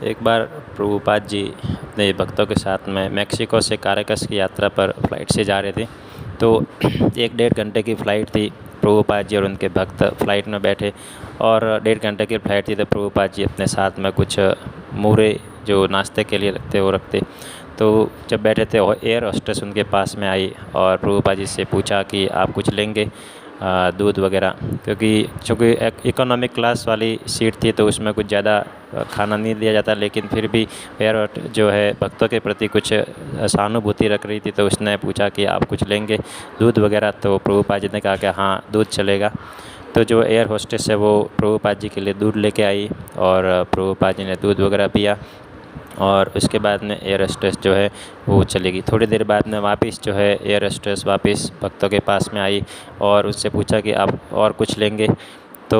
एक बार प्रभुपाद जी अपने भक्तों के साथ में मेक्सिको से काराकस की यात्रा पर फ्लाइट से जा रहे थे। तो 1-1.5 घंटे की फ़्लाइट थी। प्रभुपाद जी और उनके भक्त फ़्लाइट में बैठे और 1.5 घंटे की फ़्लाइट थी, तो प्रभुपाद जी अपने साथ में कुछ मुरई जो नाश्ते के लिए रखते वो रखते। तो जब बैठे थे और एयर होस्टेस उनके पास में आई और प्रभुपाद जी से पूछा कि आप कुछ लेंगे दूध वगैरह, क्योंकि चूँकि इकोनॉमिक क्लास वाली सीट थी तो उसमें कुछ ज़्यादा खाना नहीं दिया जाता, लेकिन फिर भी एयर जो है भक्तों के प्रति कुछ सहानुभूति रख रही थी, तो उसने पूछा कि आप कुछ लेंगे दूध वगैरह। तो प्रभुपाद जी ने कहा कि हाँ दूध चलेगा। तो जो एयर होस्टेस है वो प्रभुपाद जी के लिए दूध लेके आई और प्रभुपाद जी ने दूध वगैरह पिया और उसके बाद में एयर होस्टेस जो है वो चली गई। थोड़ी देर बाद में वापस जो है एयर होस्टेस वापस भक्तों के पास में आई और उससे पूछा कि आप और कुछ लेंगे। तो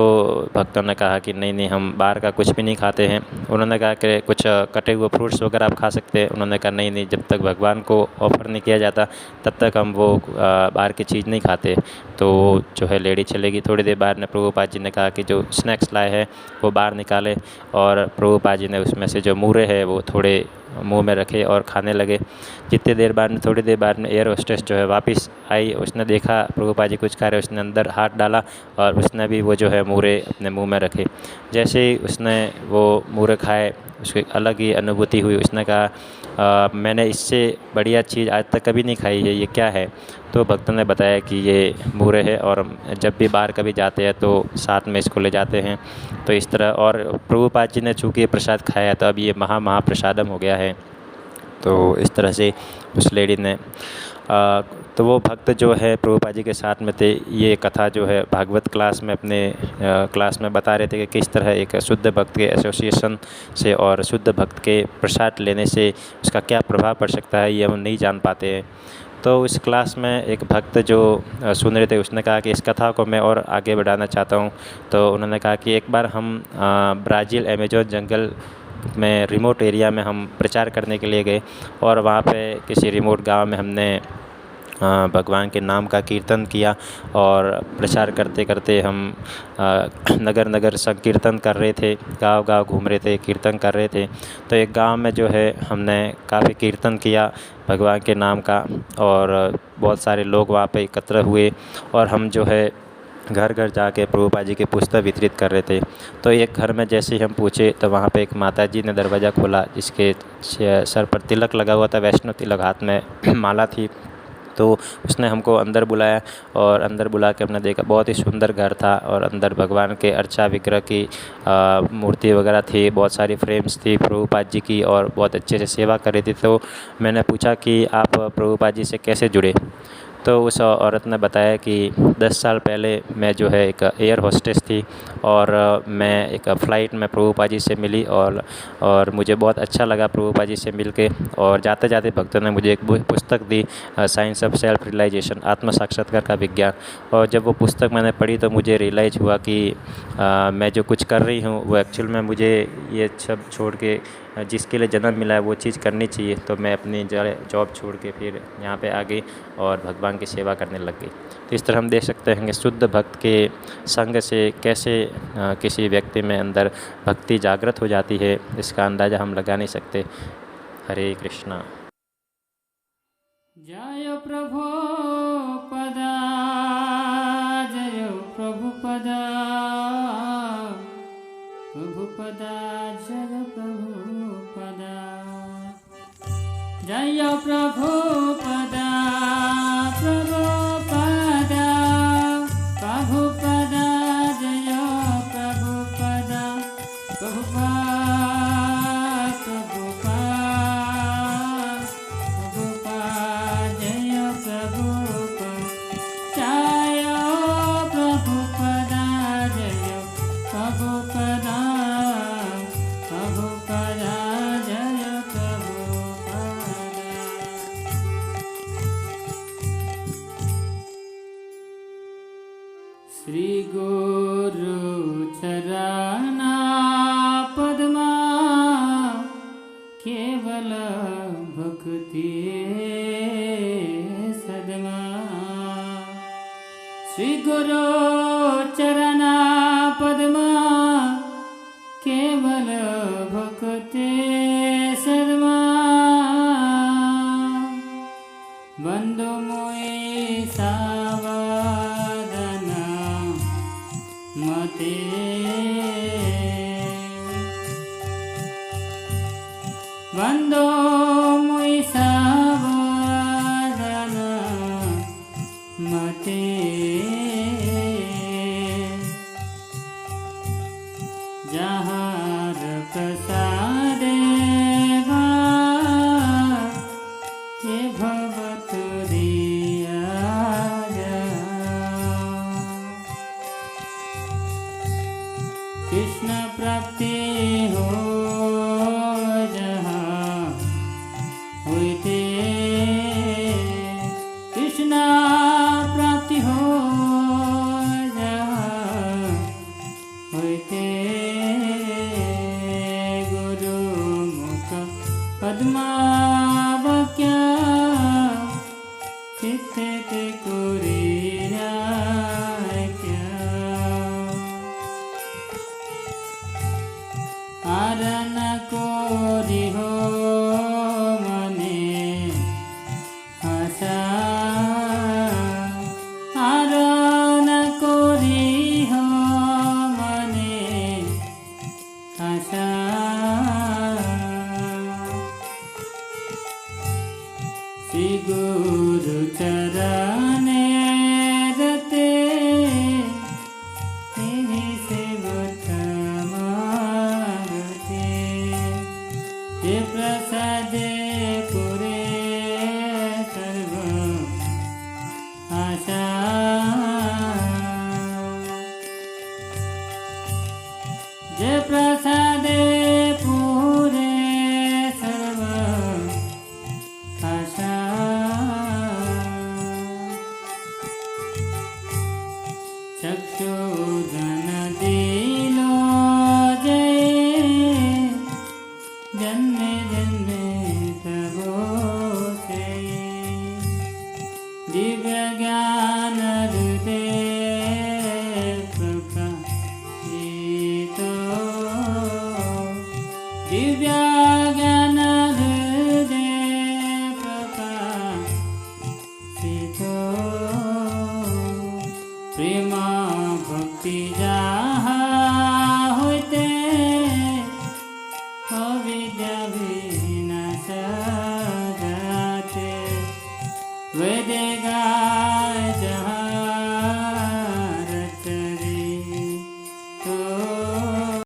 भक्तों ने कहा कि नहीं नहीं, हम बाहर का कुछ भी नहीं खाते हैं। उन्होंने कहा कि कुछ कटे हुए फ्रूट्स वगैरह आप खा सकते हैं। उन्होंने कहा नहीं नहीं, जब तक भगवान को ऑफ़र नहीं किया जाता तब तक हम वो बाहर की चीज़ नहीं खाते। तो जो है लेडी चलेगी। थोड़ी देर बाद में प्रभुपाद जी ने कहा कि जो स्नैक्स लाए हैं वो बाहर निकाले और प्रभुपाद जी ने उसमें से जो मुरई है वो थोड़े मुंह में रखे और खाने लगे। जितनी देर बाद में थोड़ी देर बाद में एयर होस्टेस जो है वापस आई। उसने देखा प्रभुपाद जी कुछ खा रहे, उसने अंदर हाथ डाला और उसने भी वो जो है मुरई अपने मुंह में रखे। जैसे ही उसने वो मुरई खाए उसकी अलग ही अनुभूति हुई। उसने कहा मैंने इससे बढ़िया चीज़ आज तक कभी नहीं खाई है, ये क्या है? तो भक्तों ने बताया कि ये मुरई है और जब भी बाहर कभी जाते हैं तो साथ में इसको ले जाते हैं। तो इस तरह और प्रभुपाद जी ने चूँकि प्रसाद खाया तो अब ये महाप्रसादम हो गया है। तो इस तरह से उस लेडी ने तो वो भक्त जो है प्रभुपाद जी के साथ में थे। ये कथा जो है भागवत क्लास में अपने क्लास में बता रहे थे कि किस तरह एक शुद्ध भक्त के एसोसिएशन से और शुद्ध भक्त के प्रसाद लेने से उसका क्या प्रभाव पड़ सकता है, ये हम नहीं जान पाते हैं। तो इस क्लास में एक भक्त जो सुन रहे थे उसने कहा कि इस कथा को मैं और आगे बढ़ाना चाहता हूँ। तो उन्होंने कहा कि एक बार हम ब्राज़ील अमेज़न जंगल में रिमोट एरिया में हम प्रचार करने के लिए गए और वहाँ पे किसी रिमोट गांव में हमने भगवान के नाम का कीर्तन किया और प्रचार करते करते हम नगर नगर संकीर्तन कर रहे थे, गांव गांव घूम रहे थे, कीर्तन कर रहे थे। तो एक गांव में जो है हमने काफ़ी कीर्तन किया भगवान के नाम का और बहुत सारे लोग वहाँ पे एकत्र हुए और हम जो है घर घर जाके प्रभुपाद जी के पुस्तक वितरित कर रहे थे। तो एक घर में जैसे ही हम पूछे तो वहाँ पे एक माता जी ने दरवाज़ा खोला, जिसके सर पर तिलक लगा हुआ था, वैष्णव तिलक, हाथ में माला थी। तो उसने हमको अंदर बुलाया और अंदर बुला के हमने देखा बहुत ही सुंदर घर था और अंदर भगवान के अर्चा विग्रह की मूर्ति वगैरह थी, बहुत सारी फ्रेम्स थी प्रभुपाद जी की और बहुत अच्छे से सेवा कर रही थी। तो मैंने पूछा कि आप प्रभुपाद जी से कैसे जुड़े? तो उस औरत ने बताया कि 10 साल पहले मैं जो है एक एयर होस्टेस थी और मैं एक फ़्लाइट में प्रभुपाद जी से मिली और मुझे बहुत अच्छा लगा प्रभुपाद जी से मिलके। और जाते जाते भक्तों ने मुझे एक पुस्तक दी, साइंस ऑफ सेल्फ रियलाइजेशन, आत्म साक्षात्कार का विज्ञान। और जब वो पुस्तक मैंने पढ़ी तो मुझे रियलाइज़ हुआ कि मैं जो कुछ कर रही हूँ वो एक्चुअल में मुझे ये सब छोड़ के जिसके लिए जन्म मिला है वो चीज़ करनी चाहिए। तो मैं अपनी जॉब छोड़ के फिर यहाँ पे आ गई और भगवान की सेवा करने लग गई। तो इस तरह हम देख सकते हैं कि शुद्ध भक्त के संग से कैसे किसी व्यक्ति में अंदर भक्ति जागृत हो जाती है, इसका अंदाज़ा हम लगा नहीं सकते। हरे कृष्णा। जय प्रभु पदा, जय प्रभु पदा, प्रभु पदा, जय प्रभु पदा, जय प्रभु पदा, प्रभु पदा, प्रभु पदा, जय प्रभु पदा, प्रभु पदा, प्रभु श्री गुरु चरणा पद्मा केवल भक्ति सदमा। श्री गुरु चरणा पद्मा केवल भक्ति मते बंदो मुई सावधान मते जहार प्रसादे हे भवत दिया कृष्ण प्राप्ति हो जहाँ होते कृष्ण प्राप्ति हो जहाँ होते गुरु मुख पद्मावक्य चित्त कुरिया आरन कोरि हो मने आशा आरन कोरि हो मने आशा श्री गुरु चरणे रते हे प्रसादे पुरे सर्व आशा जे प्रसादे पुरे सर्व आशा चक्षुधन दिलो जन्मे जन्मे तबो से दिव्य ज्ञान हृदय प्रकाशित दिव्य ज्ञान हृदय प्रकाशित प्रेम भक्ति जहाँ होते अविद्या विनाश जाते वेदे